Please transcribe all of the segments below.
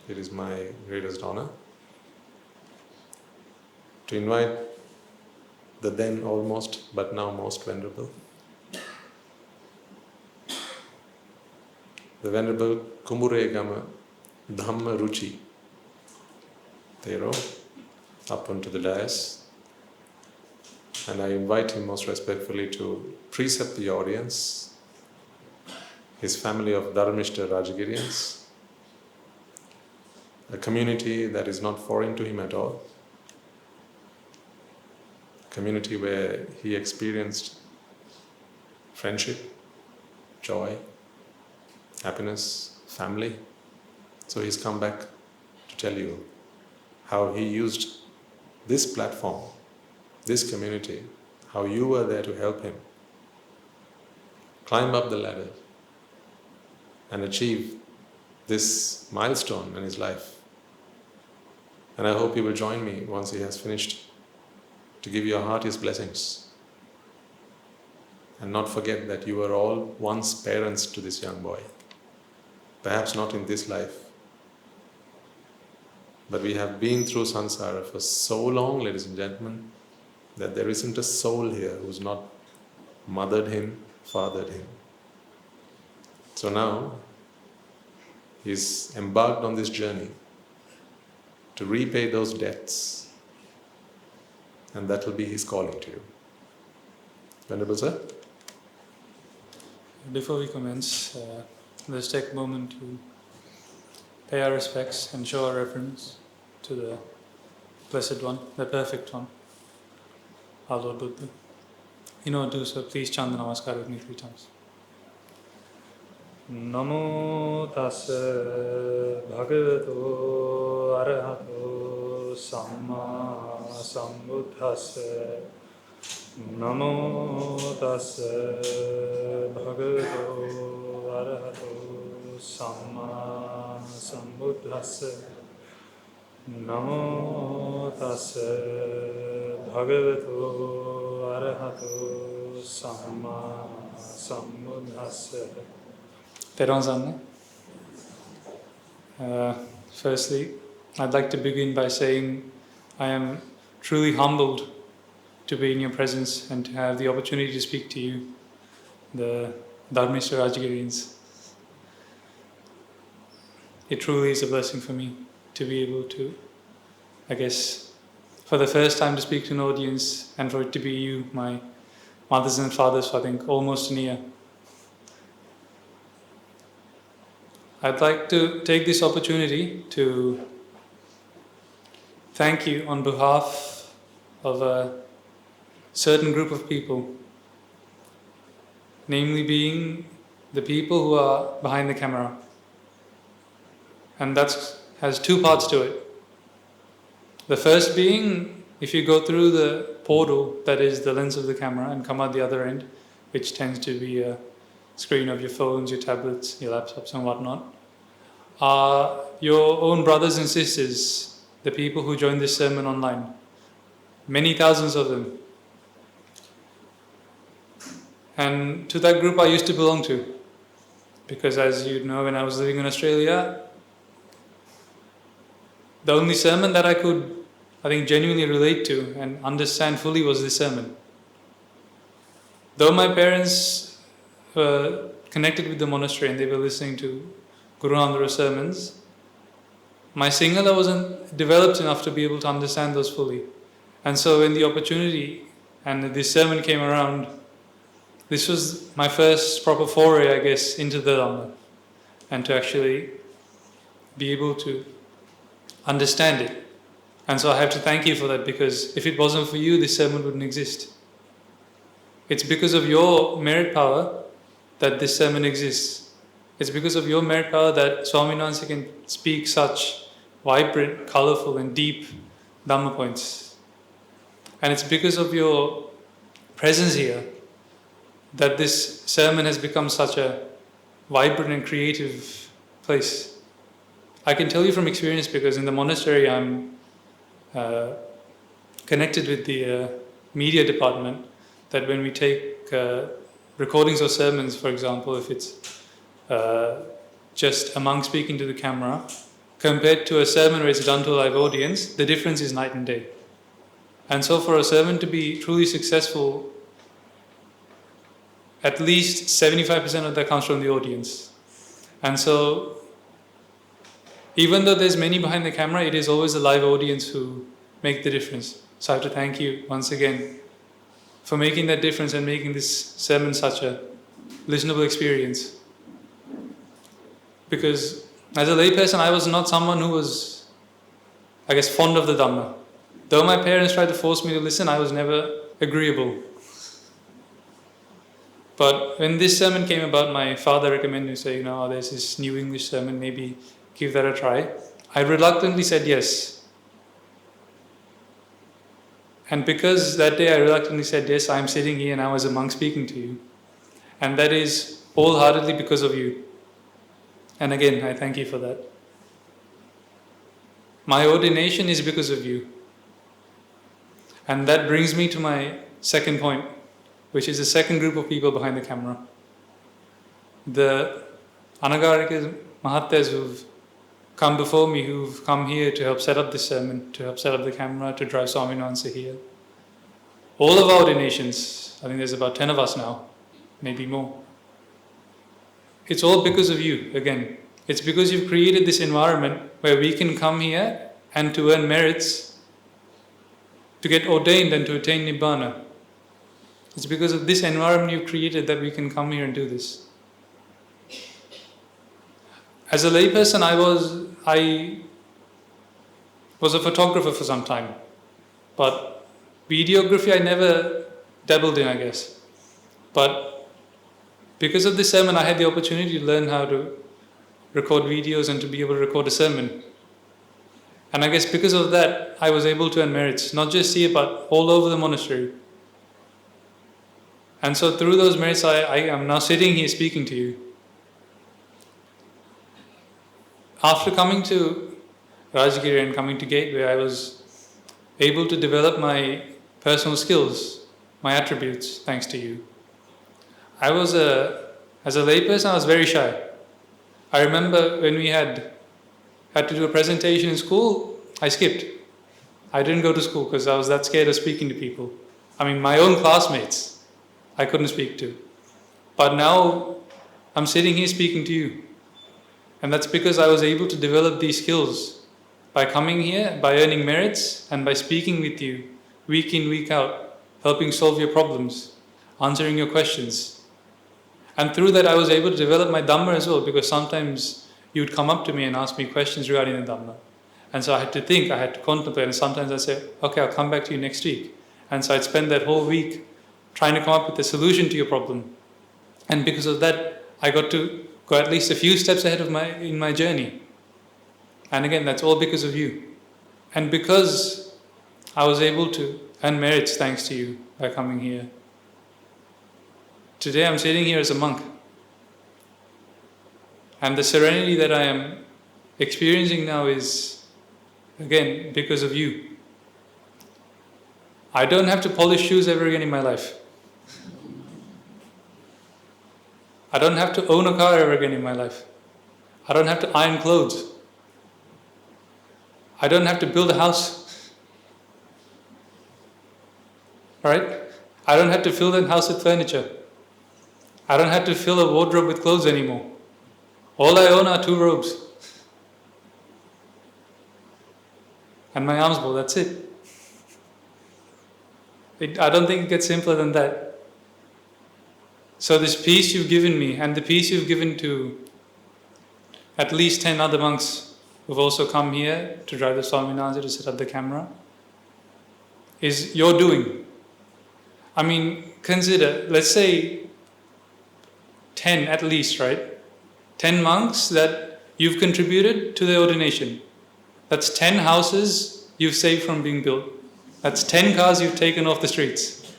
it is my greatest honor to invite the then almost but now most venerable, the Venerable Kumburegama Dhamma Ruchi Thero up onto the dais, and I invite him most respectfully to precept the audience, his family of Dharmishta Rajagiriyans, a community that is not foreign to him at all, a community where he experienced friendship, joy, happiness, family. So he's come back to tell you how he used this platform, this community, how you were there to help him climb up the ladder and achieve this milestone in his life. And I hope he will join me once he has finished to give your heartiest blessings. And not forget that you were all once parents to this young boy. Perhaps not in this life, but we have been through samsara for so long, ladies and gentlemen, that there isn't a soul here who's not mothered him, fathered him. So now, he's embarked on this journey to repay those debts, and that will be his calling to you. Venerable sir? Before we commence, let's take a moment to pay our respects and show our reverence to the Blessed One, the Perfect One, our Lord Buddha. In order to do so, please chant the Namaskar with me 3 times. Namo tassa bhagavato arahato samma sambuddhassa. Namo tassa bhagavato arahato samma sambuddhassa. Namo tassa bhagavato arahato samma sambuddhassa. Firstly, I'd like to begin by saying I am truly humbled to be in your presence and to have the opportunity to speak to you, the Dharmishta Rajagiriyans. It truly is a blessing for me to be able to, I guess, for the first time to speak to an audience, and for it to be you, my mothers and fathers, for I think almost a year. I'd like to take this opportunity to thank you on behalf of a certain group of people, namely being the people who are behind the camera. And that has 2 parts to it. The first being, if you go through the portal that is the lens of the camera and come out the other end, which tends to be a screen of your phones, your tablets, your laptops and whatnot, are your own brothers and sisters, the people who join this sermon online. Many thousands of them. And to that group I used to belong to. Because as you know, when I was living in Australia, the only sermon that I could, I think, genuinely relate to and understand fully was this sermon. Though my parents were connected with the monastery and they were listening to Guru Namdhara's sermons, my Sinhala wasn't developed enough to be able to understand those fully. And so when the opportunity and this sermon came around, this was my first proper foray, I guess, into the Dhamma, and to actually be able to understand it. And so I have to thank you for that, because if it wasn't for you, this sermon wouldn't exist. It's because of your merit power that this sermon exists. It's because of your merit power that Swaminathan can speak such vibrant, colourful and deep Dhamma points. And it's because of your presence here that this sermon has become such a vibrant and creative place. I can tell you from experience, because in the monastery I'm connected with the media department, that when we take recordings of sermons, for example, if it's just a monk speaking to the camera, compared to a sermon where it's done to a live audience, the difference is night and day. And so for a sermon to be truly successful, at least 75% of that comes from the audience. And so, even though there's many behind the camera, it is always the live audience who make the difference. So I have to thank you once again for making that difference and making this sermon such a listenable experience. Because as a layperson, I was not someone who was, I guess, fond of the Dhamma. Though my parents tried to force me to listen, I was never agreeable. But when this sermon came about, my father recommended me, say, there's this new English sermon, maybe give that a try. I reluctantly said yes. And because that day I reluctantly said yes, I'm sitting here now as a monk speaking to you. And that is wholeheartedly because of you. And again, I thank you for that. My ordination is because of you. And that brings me to my second point, which is the second group of people behind the camera. The Anagarika Mahathas who've come before me, who've come here to help set up this sermon, to help set up the camera, to drive Swaminathan here. All of our ordinations, I think there's about 10 of us now, maybe more. It's all because of you, again. It's because you've created this environment where we can come here and to earn merits, to get ordained and to attain Nibbāna. It's because of this environment you've created that we can come here and do this. As a layperson, I was a photographer for some time, but videography I never dabbled in, I guess. But because of this sermon, I had the opportunity to learn how to record videos and to be able to record a sermon. And I guess because of that, I was able to earn merits, not just here, but all over the monastery. And so through those merits, I am now sitting here speaking to you. After coming to Rajagiriya and coming to Gateway, I was able to develop my personal skills, my attributes, thanks to you. As a layperson, I was very shy. I remember when we had to do a presentation in school, I skipped. I didn't go to school because I was that scared of speaking to people. I mean, my own classmates, I couldn't speak to. But now, I'm sitting here speaking to you. And that's because I was able to develop these skills by coming here, by earning merits, and by speaking with you week in, week out, helping solve your problems, answering your questions. And through that I was able to develop my Dhamma as well, because sometimes you would come up to me and ask me questions regarding the Dhamma. And so I had to think, I had to contemplate, and sometimes I'd say, okay, I'll come back to you next week. And so I'd spend that whole week trying to come up with a solution to your problem. And because of that, I got to go at least a few steps ahead of in my journey. And again, that's all because of you. And because I was able to earn merits thanks to you by coming here. Today I'm sitting here as a monk. And the serenity that I am experiencing now is, again, because of you. I don't have to polish shoes ever again in my life. I don't have to own a car ever again in my life. I don't have to iron clothes. I don't have to build a house. Right? I don't have to fill that house with furniture. I don't have to fill a wardrobe with clothes anymore. All I own are 2 robes. And my alms bowl, that's it. I don't think it gets simpler than that. So this peace you've given me, and the peace you've given to at least 10 other monks who've also come here to drive the Swaminathan, to set up the camera, is your doing. I mean, consider, let's say 10 at least, right? 10 monks that you've contributed to the ordination. That's 10 houses you've saved from being built. That's 10 cars you've taken off the streets.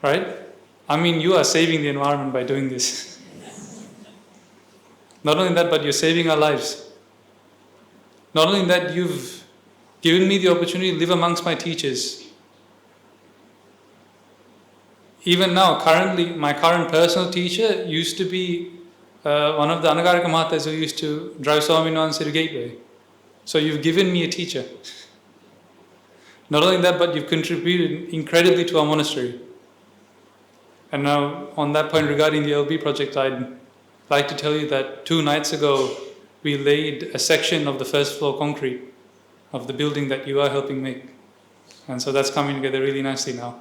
Right? I mean, you are saving the environment by doing this. Not only that, but you're saving our lives. Not only that, you've given me the opportunity to live amongst my teachers. Even now, currently, my current personal teacher used to be one of the Anagarika Mahatas who used to drive Swami Nansi to Gateway. So you've given me a teacher. Not only that, but you've contributed incredibly to our monastery. And now, on that point regarding the LB project, I'd like to tell you that 2 nights ago, we laid a section of the first floor concrete of the building that you are helping make. And so that's coming together really nicely now.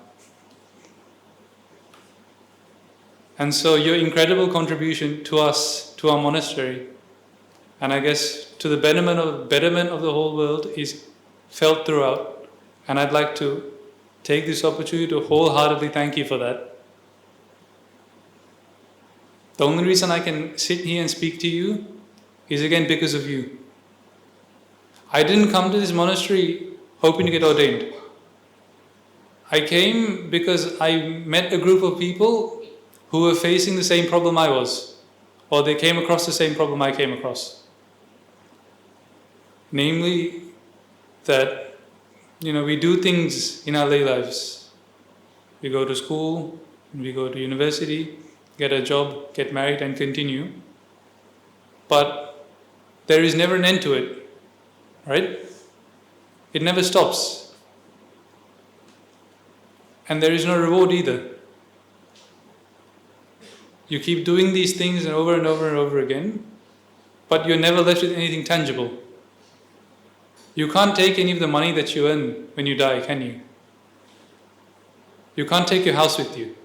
And so your incredible contribution to us, to our monastery, and I guess to the betterment of the whole world is felt throughout. And I'd like to take this opportunity to wholeheartedly thank you for that. The only reason I can sit here and speak to you is again because of you. I didn't come to this monastery hoping to get ordained. I came because I met a group of people who were facing the same problem I was, or they came across the same problem I came across. Namely, that we do things in our lay lives. We go to school, we go to university, get a job, get married and continue. But there is never an end to it, right? It never stops. And there is no reward either. You keep doing these things and over and over again, but you're never left with anything tangible. You can't take any of the money that you earn when you die, can you? You can't take your house with you.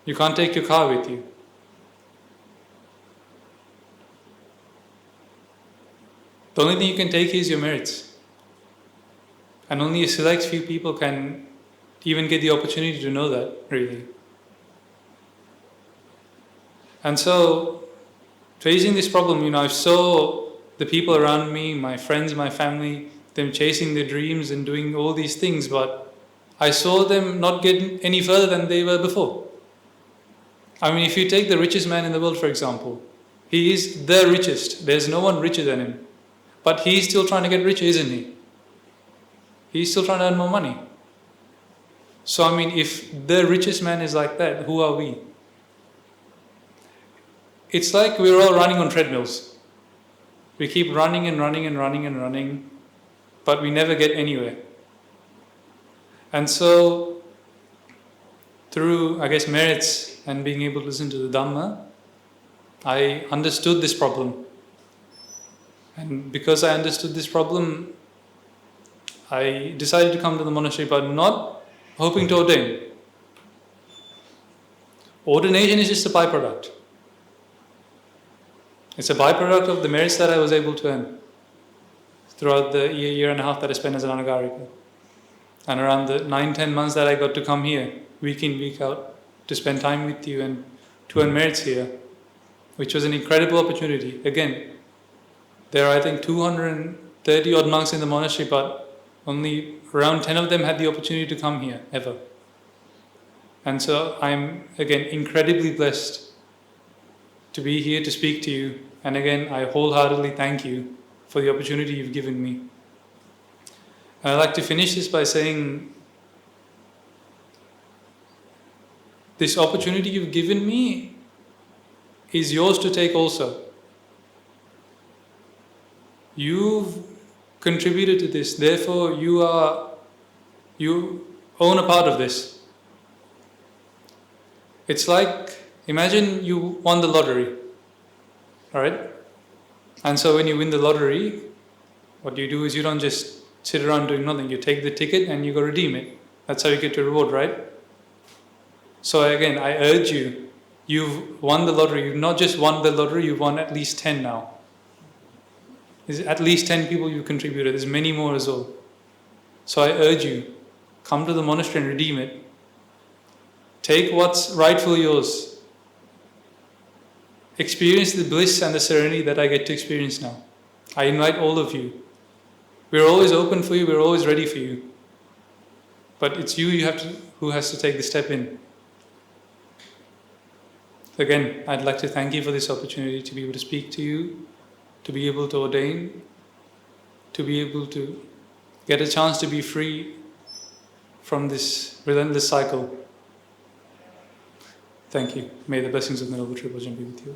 You can't take your car with you. The only thing you can take is your merits. And only a select few people can even get the opportunity to know that, really. And so, facing this problem, I saw the people around me, my friends, my family, them chasing their dreams and doing all these things, but I saw them not getting any further than they were before. I mean, if you take the richest man in the world, for example, he is the richest. There's no one richer than him. But he's still trying to get richer, isn't he? He's still trying to earn more money. So, I mean, if the richest man is like that, who are we? It's like we're all running on treadmills. We keep running and running and running and running, but we never get anywhere. And so, through, I guess, merits and being able to listen to the Dhamma, I understood this problem. And because I understood this problem, I decided to come to the monastery, but not hoping to ordain. Ordination is just a byproduct. It's a byproduct of the merits that I was able to earn throughout the year and a half that I spent as an Anagarika. And around the 9-10 months that I got to come here, week in, week out, to spend time with you and to earn merits here, which was an incredible opportunity. Again, there are, I think, 230 odd monks in the monastery, but only around 10 of them had the opportunity to come here, ever. And so I'm, again, incredibly blessed to be here to speak to you. And again, I wholeheartedly thank you for the opportunity you've given me. And I'd like to finish this by saying, this opportunity you've given me is yours to take also. You've contributed to this, therefore you own a part of this. It's like, imagine you won the lottery, alright? And so when you win the lottery, what you do is you don't just sit around doing nothing. You take the ticket and you go redeem it. That's how you get your reward, right? So again, I urge you, you've won the lottery. You've not just won the lottery, you've won at least 10 now. There's at least 10 people you've contributed. There's many more as well. So I urge you, come to the monastery and redeem it. Take what's rightfully yours. Experience the bliss and the serenity that I get to experience now. I invite all of you. We're always open for you, we're always ready for you. But it's you who has to take the step in. Again, I'd like to thank you for this opportunity to be able to speak to you, to be able to ordain, to be able to get a chance to be free from this relentless cycle. Thank you. May the blessings of the Noble Triple Gem be with you.